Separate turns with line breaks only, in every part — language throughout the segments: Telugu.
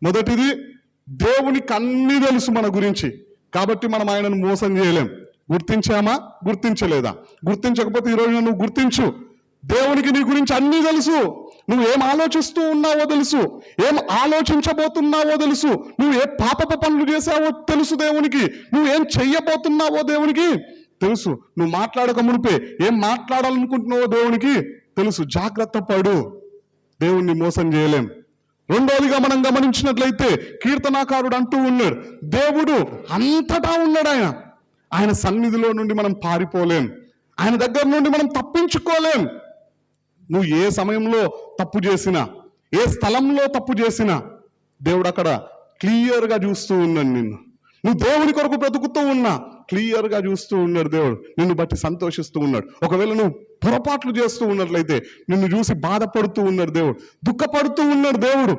మొదటిది, దేవునికి అన్నీ తెలుసు మన గురించి, కాబట్టి మనం ఆయనను మోసం చేయలేం. గుర్తించామా? గుర్తించలేదా? గుర్తించకపోతే ఈరోజు నువ్వు గుర్తించు. దేవునికి నీ గురించి అన్నీ తెలుసు. నువ్వు ఏం ఆలోచిస్తూ ఉన్నావో తెలుసు, ఏం ఆలోచించబోతున్నావో తెలుసు, నువ్వు ఏ పాపపు పనులు చేసావో తెలుసు దేవునికి, నువ్వు ఏం చెయ్యబోతున్నావో దేవునికి తెలుసు, నువ్వు మాట్లాడక మునిపే ఏం మాట్లాడాలనుకుంటున్నావో దేవునికి తెలుసు. జాగ్రత్త పడు, దేవుణ్ణి మోసం చేయలేం. రెండోదిగా మనం గమనించినట్లయితే కీర్తనాకారుడు అంటూ ఉన్నాడు, దేవుడు అంతటా ఉన్నాడు. ఆయన సన్నిధిలో నుండి మనం పారిపోలేం, ఆయన దగ్గర నుండి మనం తప్పించుకోలేం. నువ్వు ఏ సమయంలో తప్పు చేసినా, ఏ స్థలంలో తప్పు చేసినా దేవుడు అక్కడ క్లియర్గా చూస్తూ ఉన్నాడు నిన్ను. నువ్వు దేవుని కొరకు బ్రతుకుతూ ఉన్నా క్లియర్గా చూస్తూ ఉన్నాడు దేవుడు, నిన్ను బట్టి సంతోషిస్తూ ఉన్నాడు. ఒకవేళ నువ్వు పొరపాట్లు చేస్తూ ఉన్నట్లయితే నిన్ను చూసి బాధపడుతూ ఉన్నాడు దేవుడు, దుఃఖపడుతూ ఉన్నాడు దేవుడు.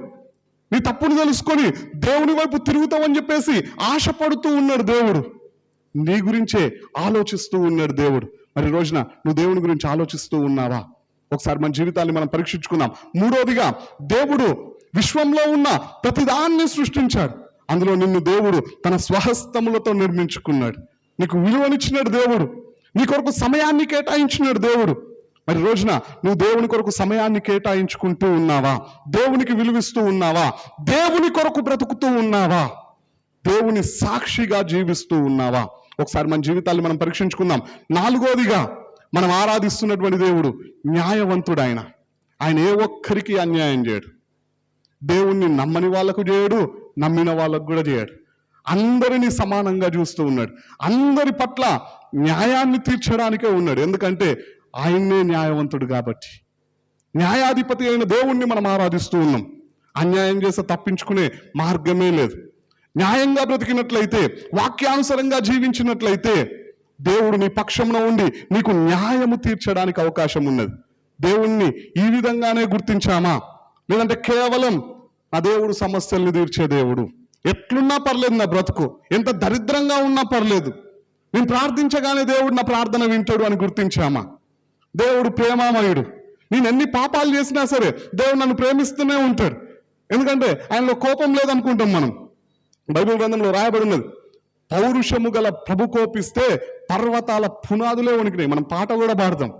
నీ తప్పును తెలుసుకొని దేవుని వైపు తిరుగుతావని చెప్పేసి ఆశపడుతూ ఉన్నాడు దేవుడు. నీ గురించే ఆలోచిస్తూ ఉన్నాడు దేవుడు. మరి రోజున నువ్వు దేవుని గురించి ఆలోచిస్తూ ఉన్నావా? ఒకసారి మన జీవితాన్ని మనం పరీక్షించుకుందాం. మూడోదిగా, దేవుడు విశ్వంలో ఉన్న ప్రతిదాన్ని సృష్టించాడు. అందులో నిన్ను దేవుడు తన స్వహస్తములతో నిర్మించుకున్నాడు. నీకు విలువనిచ్చినాడు దేవుడు, నీ కొరకు సమయాన్ని కేటాయించినాడు దేవుడు. మరి రోజున నువ్వు దేవుని కొరకు సమయాన్ని కేటాయించుకుంటూ ఉన్నావా? దేవునికి విలువిస్తూ ఉన్నావా? దేవుని కొరకు బ్రతుకుతూ ఉన్నావా? దేవుని సాక్షిగా జీవిస్తూ ఉన్నావా? ఒకసారి మన జీవితాన్ని మనం పరీక్షించుకుందాం. నాలుగోదిగా, మనం ఆరాధిస్తున్నటువంటి దేవుడు న్యాయవంతుడు. ఆయన ఏ ఒక్కరికి అన్యాయం చేయడు. దేవుణ్ణి నమ్మని వాళ్ళకు చేయడు, నమ్మిన వాళ్ళకు కూడా చేయడు. అందరినీ సమానంగా చూస్తూ ఉన్నాడు. అందరి పట్ల న్యాయాన్ని తీర్చడానికే ఉన్నాడు. ఎందుకంటే ఆయన్నే న్యాయవంతుడు కాబట్టి. న్యాయాధిపతి అయిన దేవుణ్ణి మనం ఆరాధిస్తూ ఉన్నాం. అన్యాయం చేస్తే తప్పించుకునే మార్గమే లేదు. న్యాయంగా బ్రతికినట్లయితే, వాక్యానుసారంగా జీవించినట్లయితే దేవుడు నీ పక్షంలో ఉండి నీకు న్యాయము తీర్చడానికి అవకాశం ఉన్నది. దేవుణ్ణి ఈ విధంగానే గుర్తించామా? లేదంటే కేవలం ఆ దేవుడు సమస్యల్ని తీర్చే దేవుడు, ఎట్లున్నా పర్లేదు, నా బ్రతుకు ఎంత దరిద్రంగా ఉన్నా పర్లేదు, నేను ప్రార్థించగానే దేవుడు నా ప్రార్థన వింటాడు అని గుర్తించామా? దేవుడు ప్రేమామయుడు, నేను ఎన్ని పాపాలు చేసినా సరే దేవుడు నన్ను ప్రేమిస్తూనే ఉంటాడు. ఎందుకంటే ఆయనలో కోపం లేదనుకుంటాం మనం. బైబిల్ గ్రంథంలో రాయబడి ఉన్నది, పౌరుషము గల ప్రభు కోపిస్తే పర్వతాల పునాదులే వణికినాయి. మనం పాట కూడా పాడతాం.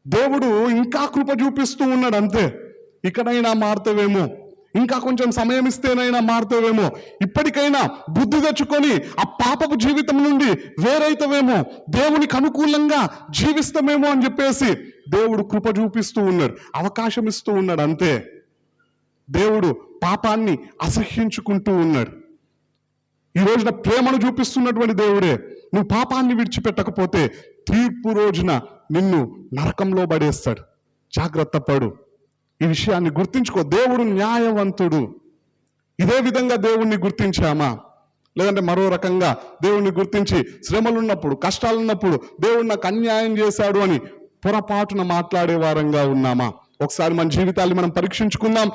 దేవుడు ఇంకా కృప చూపిస్తూ ఉన్నాడు. అంతే, ఇక్కడైనా మారుతావేమో, ఇంకా కొంచెం సమయం ఇస్తేనైనా మారుతావేమో, ఇప్పటికైనా బుద్ధి తెచ్చుకొని ఆ పాపపు జీవితం నుండి వేరైతవేమో, దేవునికి అనుకూలంగా జీవిస్తామేమో అని చెప్పేసి దేవుడు కృప చూపిస్తూ ఉన్నాడు, అవకాశం ఇస్తూ ఉన్నాడు. అంతే, దేవుడు పాపాన్ని అసహ్యించుకుంటూ ఉన్నాడు. ఈ రోజున ప్రేమను చూపిస్తున్నటువంటి దేవుడే. నువ్వు పాపాన్ని విడిచిపెట్టకపోతే తీర్పు రోజున నిన్ను నరకంలో పడేస్తాడు. జాగ్రత్త పడు, ఈ విషయాన్ని గుర్తించుకో. దేవుడు న్యాయవంతుడు. ఇదే విధంగా దేవుణ్ణి గుర్తించామా? లేదంటే మరో రకంగా దేవుణ్ణి గుర్తించి శ్రమలున్నప్పుడు, కష్టాలున్నప్పుడు దేవుడు నాకు అన్యాయం చేశాడు అని పొరపాటున మాట్లాడే వారంగా ఉన్నామా? ఒకసారి మన జీవితాన్ని మనం పరీక్షించుకుందాం.